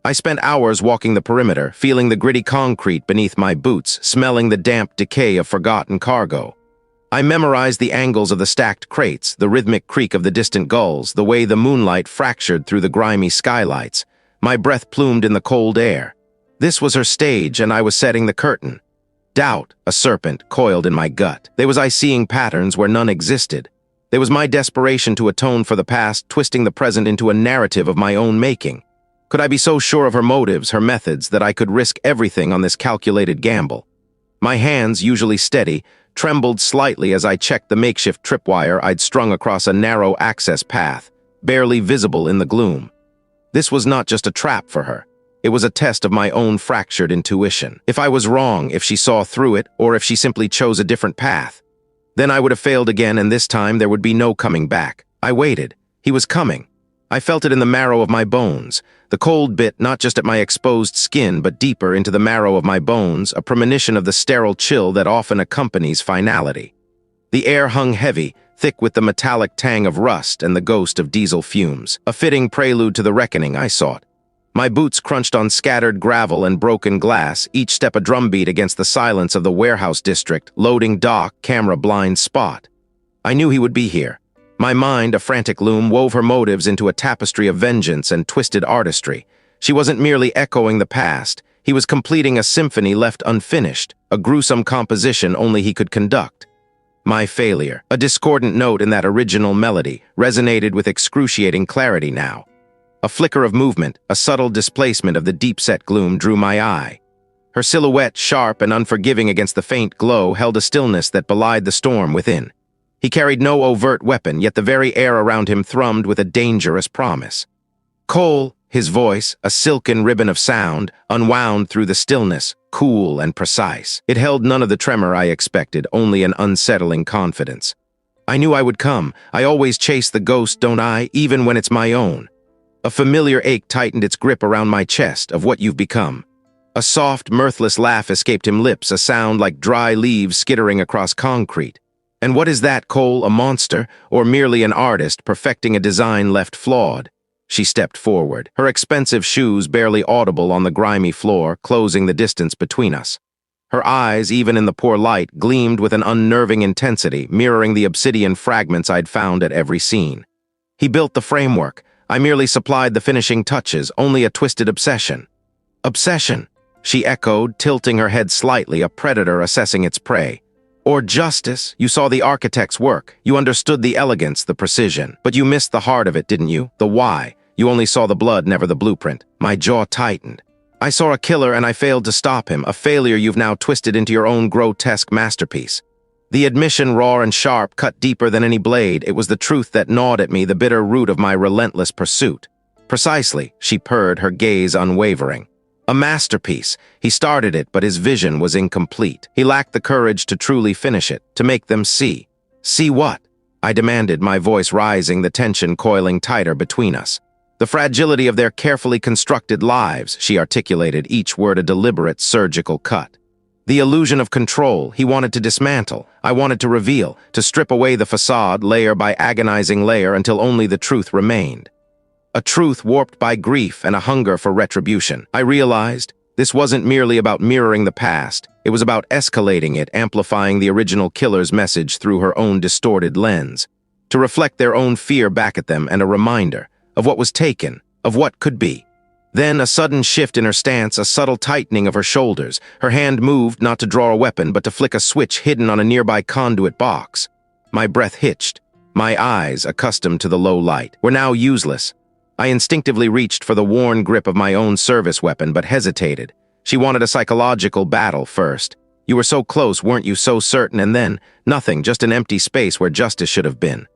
I spent hours walking the perimeter, feeling the gritty concrete beneath my boots, smelling the damp decay of forgotten cargo. I memorized the angles of the stacked crates, the rhythmic creak of the distant gulls, the way the moonlight fractured through the grimy skylights. My breath plumed in the cold air. This was her stage, and I was setting the curtain. Doubt, a serpent, coiled in my gut. There was I seeing patterns where none existed. There was my desperation to atone for the past, twisting the present into a narrative of my own making. Could I be so sure of her motives, her methods, that I could risk everything on this calculated gamble? My hands, usually steady, trembled slightly as I checked the makeshift tripwire I'd strung across a narrow access path, barely visible in the gloom. This was not just a trap for her. It was a test of my own fractured intuition. If I was wrong, if she saw through it, or if she simply chose a different path, then I would have failed again, and this time there would be no coming back. I waited. He was coming. I felt it in the marrow of my bones. The cold bit not just at my exposed skin, but deeper into the marrow of my bones, a premonition of the sterile chill that often accompanies finality. The air hung heavy, thick with the metallic tang of rust and the ghost of diesel fumes, a fitting prelude to the reckoning I sought. My boots crunched on scattered gravel and broken glass, each step a drumbeat against the silence of the warehouse district, loading dock, camera blind spot. I knew he would be here. My mind, a frantic loom, wove her motives into a tapestry of vengeance and twisted artistry. She wasn't merely echoing the past. He was completing a symphony left unfinished, a gruesome composition only he could conduct. My failure, a discordant note in that original melody, resonated with excruciating clarity now. A flicker of movement, a subtle displacement of the deep-set gloom drew my eye. Her silhouette, sharp and unforgiving against the faint glow, held a stillness that belied the storm within. He carried no overt weapon, yet the very air around him thrummed with a dangerous promise. Cole, his voice, a silken ribbon of sound, unwound through the stillness, cool and precise. It held none of the tremor I expected, only an unsettling confidence. I knew I would come. I always chase the ghost, don't I, even when it's my own. A familiar ache tightened its grip around my chest, of what you've become. A soft, mirthless laugh escaped his lips, a sound like dry leaves skittering across concrete. And what is that, Cole, a monster, or merely an artist perfecting a design left flawed? She stepped forward, her expensive shoes barely audible on the grimy floor, closing the distance between us. Her eyes, even in the poor light, gleamed with an unnerving intensity, mirroring the obsidian fragments I'd found at every scene. He built the framework. I merely supplied the finishing touches, only a twisted obsession. Obsession, she echoed, tilting her head slightly, a predator assessing its prey. Or justice. You saw the architect's work. You understood the elegance, the precision. But you missed the heart of it, didn't you? The why. You only saw the blood, never the blueprint. My jaw tightened. I saw a killer and I failed to stop him, a failure you've now twisted into your own grotesque masterpiece. The admission, raw and sharp, cut deeper than any blade. It was the truth that gnawed at me, the bitter root of my relentless pursuit. Precisely, she purred, her gaze unwavering. A masterpiece. He started it, but his vision was incomplete. He lacked the courage to truly finish it, to make them see. See what? I demanded, my voice rising, the tension coiling tighter between us. The fragility of their carefully constructed lives, she articulated, each word a deliberate surgical cut. The illusion of control he wanted to dismantle, I wanted to reveal, to strip away the facade layer by agonizing layer until only the truth remained. A truth warped by grief and a hunger for retribution. I realized this wasn't merely about mirroring the past. It was about escalating it, amplifying the original killer's message through her own distorted lens, to reflect their own fear back at them and a reminder of what was taken, of what could be. Then a sudden shift in her stance, a subtle tightening of her shoulders. Her hand moved not to draw a weapon, but to flick a switch hidden on a nearby conduit box. My breath hitched. My eyes, accustomed to the low light, were now useless. I instinctively reached for the worn grip of my own service weapon, but hesitated. She wanted a psychological battle first. You were so close, weren't you, so certain, and then, nothing, just an empty space where justice should have been.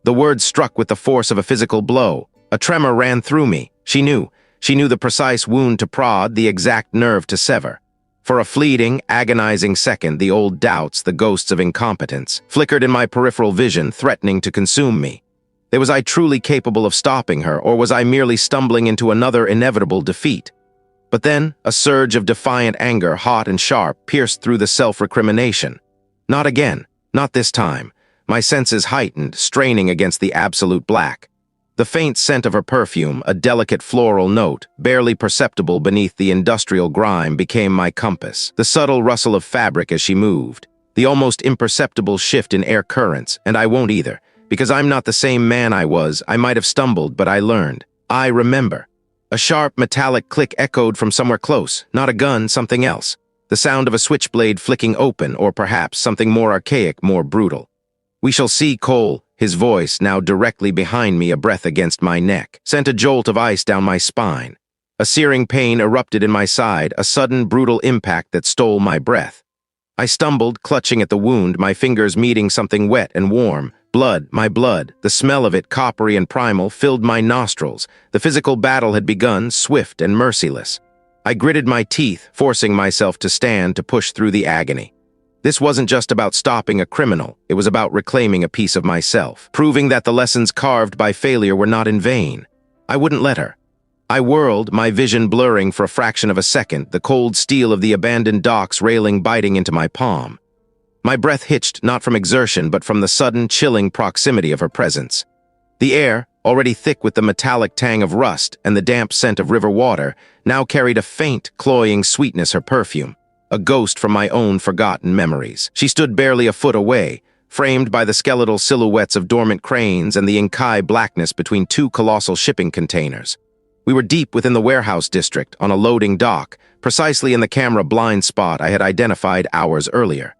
The words struck with the force of a physical blow. A tremor ran through me. She knew the precise wound to prod, the exact nerve to sever. For a fleeting, agonizing second, the old doubts, the ghosts of incompetence, flickered in my peripheral vision, threatening to consume me. Was I truly capable of stopping her, or was I merely stumbling into another inevitable defeat? But then, a surge of defiant anger, hot and sharp, pierced through the self-recrimination. Not again, not this time. My senses heightened, straining against the absolute black. The faint scent of her perfume, a delicate floral note, barely perceptible beneath the industrial grime, became my compass. The subtle rustle of fabric as she moved. The almost imperceptible shift in air currents, and I won't either. Because I'm not the same man I was. I might have stumbled, but I learned. I remember. A sharp, metallic click echoed from somewhere close. Not a gun, something else. The sound of a switchblade flicking open, or perhaps something more archaic, more brutal. We shall see, Cole. His voice, now directly behind me, a breath against my neck, sent a jolt of ice down my spine. A searing pain erupted in my side, a sudden, brutal impact that stole my breath. I stumbled, clutching at the wound, my fingers meeting something wet and warm. Blood, my blood, the smell of it, coppery and primal, filled my nostrils. The physical battle had begun, swift and merciless. I gritted my teeth, forcing myself to stand, to push through the agony. This wasn't just about stopping a criminal, it was about reclaiming a piece of myself, proving that the lessons carved by failure were not in vain. I wouldn't let her. I whirled, my vision blurring for a fraction of a second, the cold steel of the abandoned dock's railing biting into my palm. My breath hitched not from exertion, but from the sudden, chilling proximity of her presence. The air, already thick with the metallic tang of rust and the damp scent of river water, now carried a faint, cloying sweetness, her perfume, a ghost from my own forgotten memories. She stood barely a foot away, framed by the skeletal silhouettes of dormant cranes and the inky blackness between two colossal shipping containers. We were deep within the warehouse district, on a loading dock, precisely in the camera blind spot I had identified hours earlier.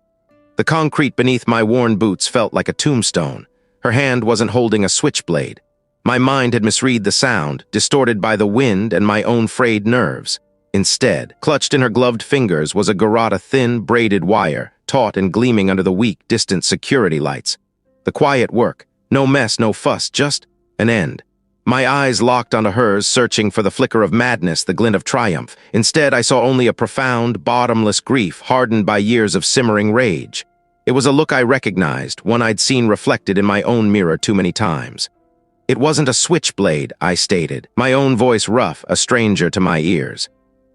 The concrete beneath my worn boots felt like a tombstone. Her hand wasn't holding a switchblade. My mind had misread the sound, distorted by the wind and my own frayed nerves. Instead, clutched in her gloved fingers was a garrote of thin, braided wire, taut and gleaming under the weak, distant security lights. The quiet work. No mess, no fuss, just an end. My eyes locked onto hers, searching for the flicker of madness, the glint of triumph. Instead, I saw only a profound, bottomless grief, hardened by years of simmering rage. It was a look I recognized, one I'd seen reflected in my own mirror too many times. It wasn't a switchblade, I stated, my own voice rough, a stranger to my ears.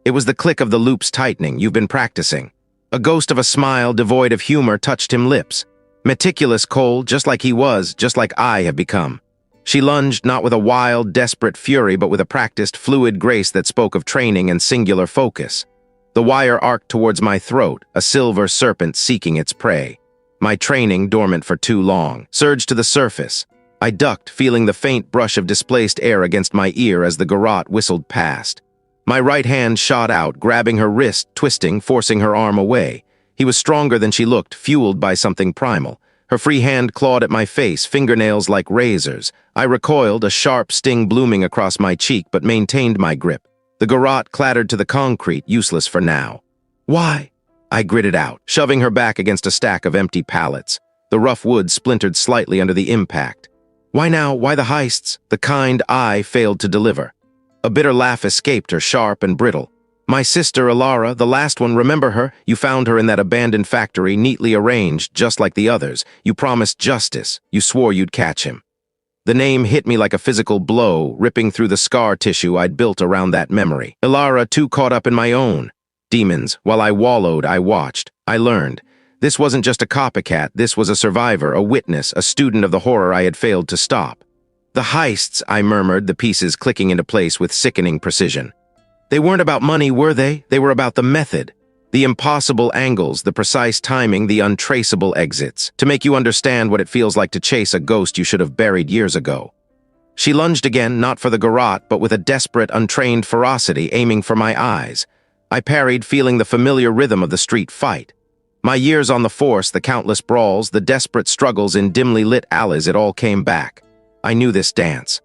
It was the click of the loops tightening. You've been practicing. A ghost of a smile devoid of humor touched him lips. Meticulous, Cole, just like he was, just like I have become. She lunged not with a wild, desperate fury, but with a practiced, fluid grace that spoke of training and singular focus. The wire arced towards my throat, a silver serpent seeking its prey. My training, dormant for too long, surged to the surface. I ducked, feeling the faint brush of displaced air against my ear as the garrote whistled past. My right hand shot out, grabbing her wrist, twisting, forcing her arm away. He was stronger than she looked, fueled by something primal. Her free hand clawed at my face, fingernails like razors. I recoiled, a sharp sting blooming across my cheek, but maintained my grip. The garrote clattered to the concrete, useless for now. "Why?" I gritted out, shoving her back against a stack of empty pallets. The rough wood splintered slightly under the impact. "Why now? Why the heists?" The kind I failed to deliver. A bitter laugh escaped her, sharp and brittle. "My sister, Alara, the last one, remember her? You found her in that abandoned factory, neatly arranged, just like the others. You promised justice. You swore you'd catch him." The name hit me like a physical blow, ripping through the scar tissue I'd built around that memory. Alara, too caught up in my own demons. While I wallowed, I watched. I learned. This wasn't just a copycat, this was a survivor, a witness, a student of the horror I had failed to stop. "The heists," I murmured, the pieces clicking into place with sickening precision. "They weren't about money, were they? They were about the method. The impossible angles, the precise timing, the untraceable exits, to make you understand what it feels like to chase a ghost you should have buried years ago." She lunged again, not for the garrote, but with a desperate, untrained ferocity, aiming for my eyes. I parried, feeling the familiar rhythm of the street fight. My years on the force, the countless brawls, the desperate struggles in dimly lit alleys, it all came back. I knew this dance.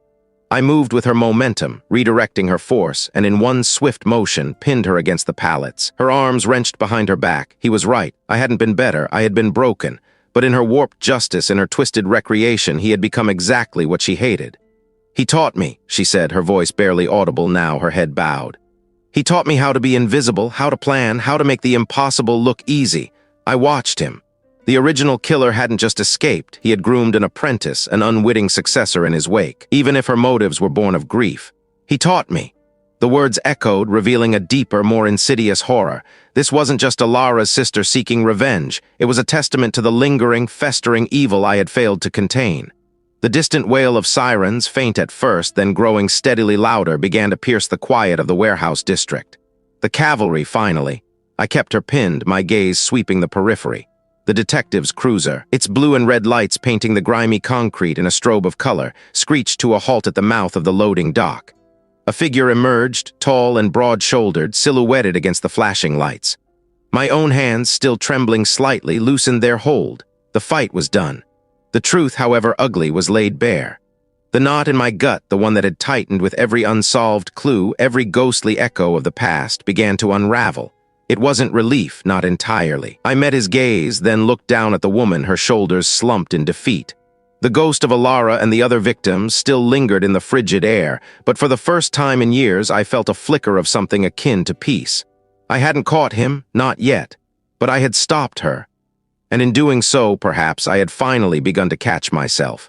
I moved with her momentum, redirecting her force, and in one swift motion, pinned her against the pallets. Her arms wrenched behind her back. He was right. I hadn't been better. I had been broken. But in her warped justice, in her twisted recreation, he had become exactly what she hated. "He taught me," she said, her voice barely audible now, her head bowed. "He taught me how to be invisible, how to plan, how to make the impossible look easy. I watched him. The original killer hadn't just escaped, he had groomed an apprentice, an unwitting successor in his wake, even if her motives were born of grief. He taught me." The words echoed, revealing a deeper, more insidious horror. This wasn't just Alara's sister seeking revenge. It was a testament to the lingering, festering evil I had failed to contain. The distant wail of sirens, faint at first, then growing steadily louder, began to pierce the quiet of the warehouse district. The cavalry, finally. I kept her pinned, my gaze sweeping the periphery. The detective's cruiser, its blue and red lights painting the grimy concrete in a strobe of color, screeched to a halt at the mouth of the loading dock. A figure emerged, tall and broad-shouldered, silhouetted against the flashing lights. My own hands, still trembling slightly, loosened their hold. The fight was done. The truth, however ugly, was laid bare. The knot in my gut, the one that had tightened with every unsolved clue, every ghostly echo of the past, began to unravel. It wasn't relief, not entirely. I met his gaze, then looked down at the woman, her shoulders slumped in defeat. The ghost of Alara and the other victims still lingered in the frigid air, but for the first time in years I felt a flicker of something akin to peace. I hadn't caught him, not yet, but I had stopped her. And in doing so, perhaps, I had finally begun to catch myself.